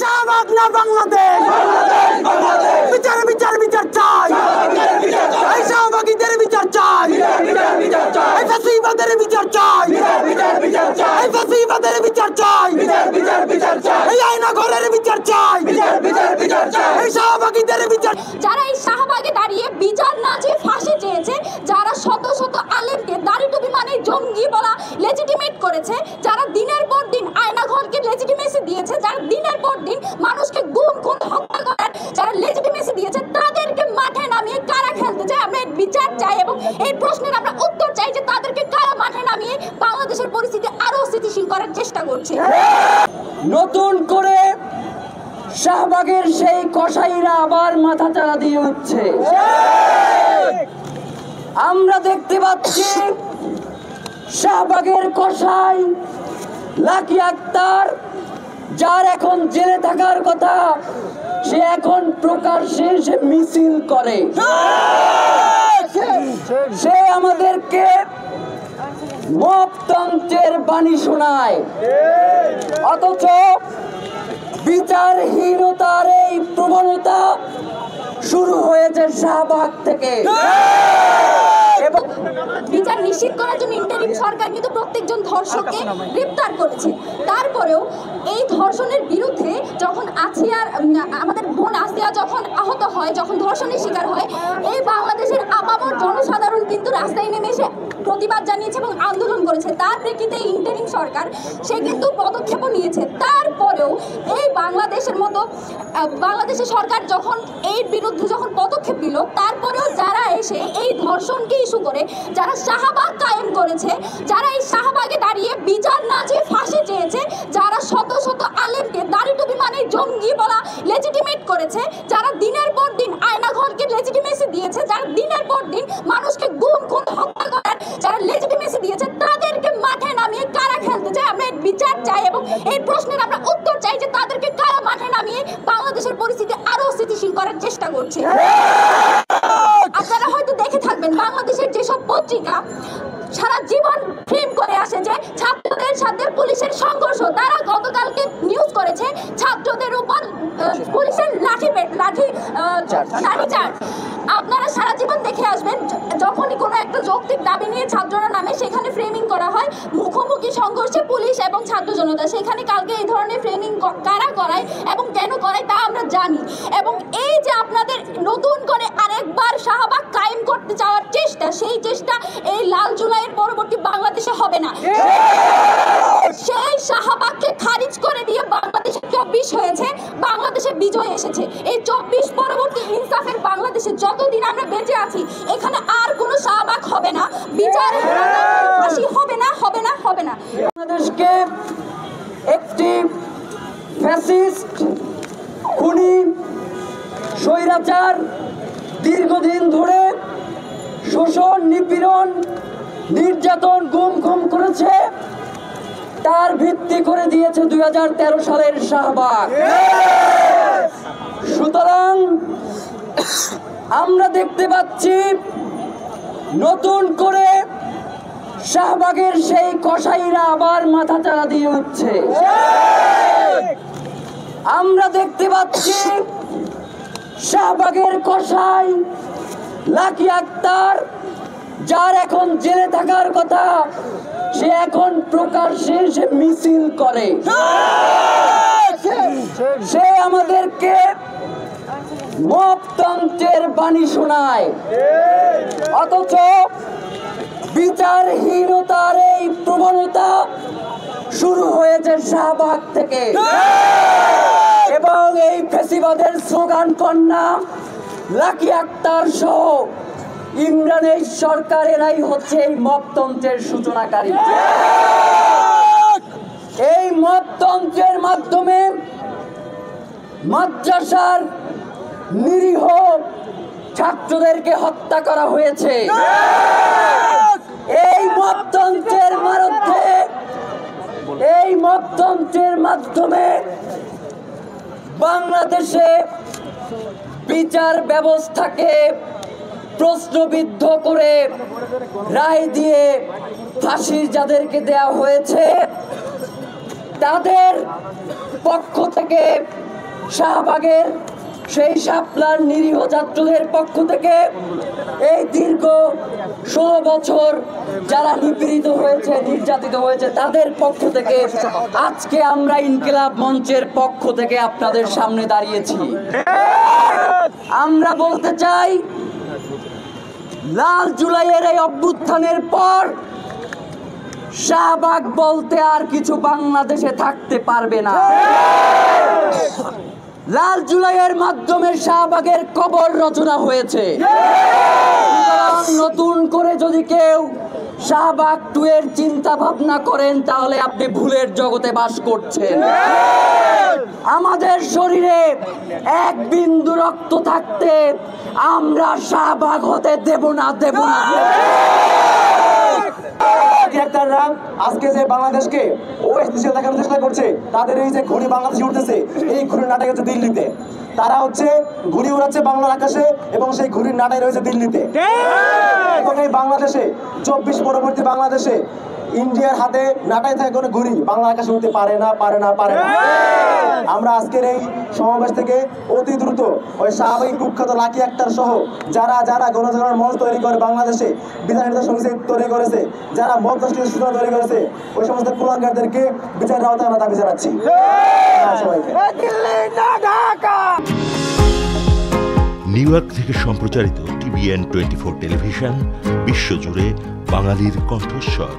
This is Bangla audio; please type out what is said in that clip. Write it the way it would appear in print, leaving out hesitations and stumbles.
শাহবাগ না বাংলাদেশ, বিচার বিচার বিচার চাই, এই শাহবাগীদের বিচার চাই, এই ফাঁসিবাদের বিচার চাই, এই ফাঁসিবাদের বিচার চাই, এই আয়নাঘরের বিচার চাই, এই শাহবাগীদের বিচার। যারা এই শাহবাগে দাঁড়িয়ে বিচার না চেয়ে ফাঁসি চেয়েছে, যারা শত শত আলেমকে দাড়ি টুপি মানে জঙ্গি বলা লেজিটিমেট করেছে, যারা দিনের পর দিন আয়নাঘরকে লেজিটিমেসি দিয়েছে, যারা দিনের পর দিন মানুষকে গুম খুন হত্যা করার যারা লেজিটিমেসি দিয়েছে, তাদেরকে মাঠে নামিয়ে কারা খেলতে চায়, আমরা বিচার চাই এবং এই প্রশ্নের আমরা উত্তর চাই যে তাদেরকে কারা মাঠে নামিয়ে বাংলাদেশের পরিস্থিতি আরো স্থিতিশীল করার চেষ্টা করছে। নতুন করে শাহবাগের সেই কসাইরা আবার মাথা চাড়া দিয়ে উঠছে। আমরা দেখতে পাচ্ছি শাহবাগের কসাই লাকি আক্তার, যার এখন জেলে থাকার কথা, সে এখন প্রকাশ্যে সে মিছিল করে, সে আমাদেরকে মপতন্ত্রের বাণী শোনায়। অথচ বিচারহীনতার এই প্রবণতা শুরু হয়েছে শাহবাগ থেকে। এবং বিচার নিশ্চিত করার জন্য ইন্টারিম সরকার কিন্তু প্রত্যেকজন ধর্ষককে গ্রেপ্তার করেছে। তারপরেও এই ধর্ষণের বিরুদ্ধে যখন আমাদের বোন আসিয়া যখন আহত হয়, যখন ধর্ষণের শিকার হয়, এই বাংলাদেশের আপামর জনসাধারণ কিন্তু রাস্তায় নেমে এসে প্রতিবাদ জানিয়েছে এবং আন্দোলন করেছে। তার প্রেক্ষিতে ইন্টারিম সরকার সে কিন্তু পদক্ষেপও নিয়েছে। তারপরেও এই বাংলাদেশের সরকার যখন এর বিরুদ্ধে যখন পদক্ষেপ নিল, তারপরেও যারা এসে এই ধর্ষণকে ইস্যু করে, যারা শাহবাগ কায়েম করেছে, যারা এই শাহবাগে দাঁড়িয়ে বিচার না চেয়ে ফাঁসি চেয়েছে, যারা শত শত আলেমকে দাড়ি টুপি মানে জঙ্গি বলা লেজিটিমেট করেছে, যারা দিনের পর দিন আয়নাঘরকে লেজিটিমেসি দিয়েছে, যারা দিনের পর দিন মানুষকে গুম খুন হত্যা করার যারা লেজিটিমেসি দিয়েছে, তাদেরকে মাঠে নামিয়ে কারা খেলতে চায়, আমরা বিচার চাই এবং এই প্রশ্নের আমরা উত্তর চাই যে তাদেরকে কারা মাঠে নামিয়ে বাংলাদেশের পরিস্থিতি আরো স্থিতিশীল করার চেষ্টা করছে। আপনারা হয়তো দেখে থাকবেন বাংলাদেশের যেসব পত্রিকা সারা জীবন ফ্রেম করে আসে যে ছাত্রদের সাথে পুলিশের সংঘর্ষ, তারা গতকালকে নিউজ করেছে ছাত্রদের উপর পুলিশের লাঠিচার্জ। আপনারা সারা জীবন দেখে আসবেন যখনই কোনো একটা যৌক্তিক দাবি নিয়ে ছাত্ররা নামে, সেখানে ফ্রেমিং করা হয় মুখোমুখি সংঘর্ষে পুলিশ এবং ছাত্র জনতা। সেখানে কালকে এই ধরনের ফ্রেমিং কারা করায় এবং কেন করায় তা আমরা জানি। এবং এই যে আপনাদের নতুন করে আরেকবার শাহবাগ কায়েম করতে যাওয়ার চেষ্টা, সেই চেষ্টা এই লাল জুলাইয়ের পরবর্তী বাংলাদেশে হবে না। সেই শাহবাগকে খারিজ করে দিয়ে বাংলাদেশে 24 হয়েছে, বাংলাদেশে বিজয় এসেছে। এই 24 পরবর্তী ইনসাফের বাংলাদেশে যতদিন আমরা বেঁচে আছি, এখানে আর কোনো শাহবাগ হবে না, বিচার ফাঁসি হবে না, হবে না, হবে না। বাংলাদেশকে একটি ফ্যাসিস্ট, খুনি, স্বৈরাচার দীর্ঘদিন ধরে শোষণ, নিপীড়ন, নির্যাতন, গুম খুন করেছে, তার ভিত্তি করে দিয়েছে 2013 সালের শাহবাগ। সুতরাং আমরা দেখতে পাচ্ছি নতুন করে শাহবাগের সেই কসাইরা আবার মাথা চাড়া দিয়ে উঠছে। আমরা দেখতে পাচ্ছি শাহবাগের কসাই লাকি আক্তার, যার এখন জেলে থাকার কথা, সে এখন প্রকাশ্যে সে মিছিল করে, সে আমাদেরকে মপতন্ত্রের বাণী শোনায়। অথচ বিচারহীনতার এই প্রবণতা শুরু হয়েছে শাহবাগ থেকে। এবং এই ফ্যাসিবাদের স্লোগান কন্যা লাকি আক্তার সহ ইমরানের সরকারেরাই হচ্ছে এই মপতন্ত্রের সূচনাকারী। এই মপতন্ত্রের মাধ্যমে মাদ্রাসার নিরীহ ছাত্রদেরকে হত্যা করা হয়েছে। এই মপতন্ত্রের মাধ্যমে বাংলাদেশে বিচার ব্যবস্থাকে প্রশ্নবিদ্ধ করে রায় দিয়ে ফাঁসি যাদেরকে দেয়া হয়েছে, তাদের পক্ষ থেকে শাহবাগের সেই শাপলার নিরীহ ছাত্রদের পক্ষ থেকে এই দীর্ঘ 16 বছর যারা নিপীড়িত হয়েছে, নির্যাতিত হয়েছে, তাদের পক্ষ থেকে আজকে আমরা ইনকিলাব মঞ্চের পক্ষ থেকে আপনাদের সামনে দাঁড়িয়েছি। আমরা বলতে চাই, লাল জুলাইয়ের এই অভ্যুত্থানের পর শাহবাগ বলতে আর কিছু বাংলাদেশে থাকতে পারবে না। লাল জুলাইয়ের মাধ্যমে শাহবাগের কবর রচনা হয়েছে। নতুন করে যদি কেউ শাহবাগ 2 এর চিন্তা ভাবনা করেন, তাহলে আপনি ভুলের জগতে বাস করছেন। আমাদের শরীরে 1 বিন্দু রক্ত থাকতে আমরা শাহবাগ হতে দেব না, দেব না। আজকে যে বাংলাদেশকে অস্থিতিশীল দেখানোর চেষ্টা করছে, তাদের এই যে ঘুড়ি বাংলাদেশে উঠতেছে, এই ঘুড়ির নাটক হচ্ছে দিল্লিতে। তারা হচ্ছে ঘুড়ি উড়াচ্ছে বাংলার আকাশে এবং সেই ঘুড়ির নাটাই রয়েছে দিল্লিতে। এবং এই বাংলাদেশে 24 পরবর্তী বাংলাদেশে ইন্ডিয়ার হাতে নাটাই থাকে কোনো ঘুড়ি বাংলা আকাশে উঠতে পারে না, পারে না, পারে না। আমরা আজকের এই সমাবেশ থেকে অতি দ্রুত ওই শাহবাগী কুখ্যাত লাকি আক্তার সহ যারা যারা গণজাগরণ মঞ্চ তৈরি করে বাংলাদেশে, বিধান সমিতি তৈরি করেছে, যারা মত রাষ্ট্রীয় সূচনা তৈরি করেছে, ওই সমস্ত কুলাঙ্গারদেরকে বিচারের আওতায় আনা দাবি জানাচ্ছি। সবাইকে নিউ ইয়র্ক থেকে সম্প্রচারিত TVN 24 টেলিভিশন বিশ্বজুড়ে বাঙালির কণ্ঠস্বর।